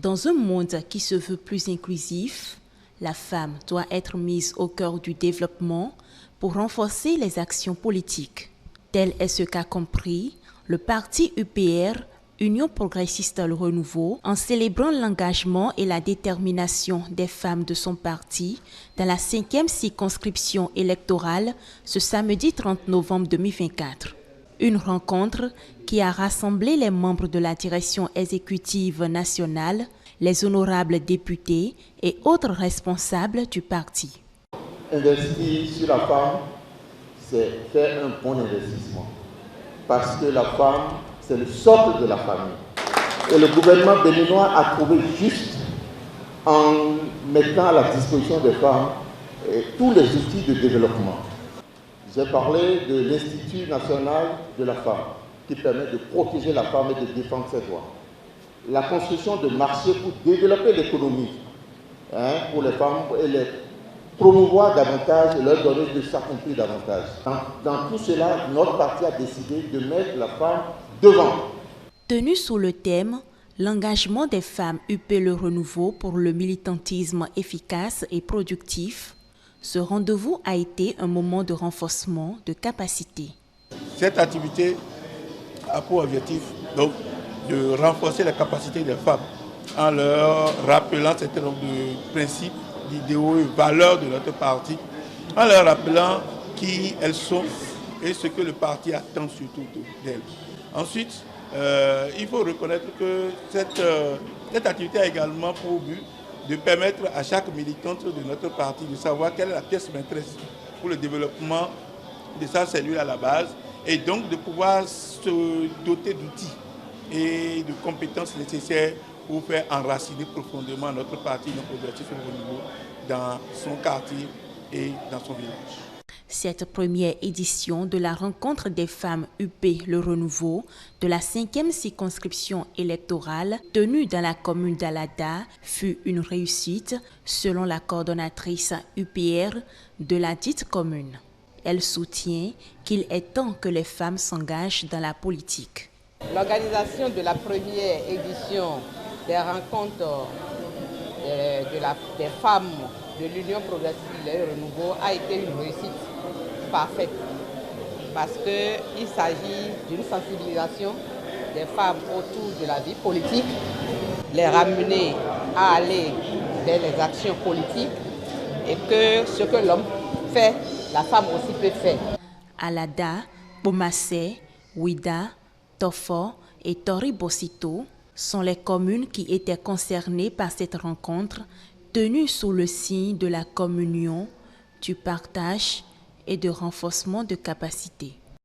Dans un monde qui se veut plus inclusif, la femme doit être mise au cœur du développement pour renforcer les actions politiques. Tel est ce qu'a compris le parti UPR, Union progressiste Le Renouveau, en célébrant l'engagement et la détermination des femmes de son parti dans la 5e circonscription électorale ce samedi 30 novembre 2024. Une rencontre qui a rassemblé les membres de la direction exécutive nationale, les honorables députés et autres responsables du parti. Investir sur la femme, c'est faire un bon investissement. Parce que la femme, c'est le socle de la famille. Et le gouvernement béninois a trouvé juste en mettant à la disposition des femmes tous les outils de développement. J'ai parlé de l'Institut national de la femme, qui permet de protéger la femme et de défendre ses droits. La construction de marchés pour développer l'économie pour les femmes et les promouvoir davantage et leur donner de s'accomplir davantage. Dans tout cela, notre parti a décidé de mettre la femme devant. Tenu sous le thème « L'engagement des femmes UP Le Renouveau pour le militantisme efficace et productif », ce rendez-vous a été un moment de renforcement de capacité. Cette activité a pour objectif donc, de renforcer la capacité des femmes en leur rappelant un certain nombre de principes, d'idéaux et valeurs de notre parti, en leur rappelant qui elles sont et ce que le parti attend surtout d'elles. Ensuite, il faut reconnaître que cette activité a également pour but de permettre à chaque militante de notre parti de savoir quelle est la pièce maîtresse pour le développement de sa cellule à la base et donc de pouvoir se doter d'outils et de compétences nécessaires pour faire enraciner profondément notre parti, notre progressiste au niveau dans son quartier et dans son village. Cette première édition de la rencontre des femmes UP Le Renouveau de la 5e circonscription électorale tenue dans la commune d'Alada fut une réussite selon la coordonnatrice UPR de la dite commune. Elle soutient qu'il est temps que les femmes s'engagent dans la politique. L'organisation de la première édition des rencontres des femmes de l'Union progressiste Le Renouveau a été une réussite parfaite parce qu'il s'agit d'une sensibilisation des femmes autour de la vie politique, les ramener à aller vers les actions politiques et que ce que l'homme fait, la femme aussi peut faire. Alada, Bomassé, Ouida, Tofo et Toribosito sont les communes qui étaient concernées par cette rencontre tenue sous le signe de la communion, du partage et de renforcement de capacités.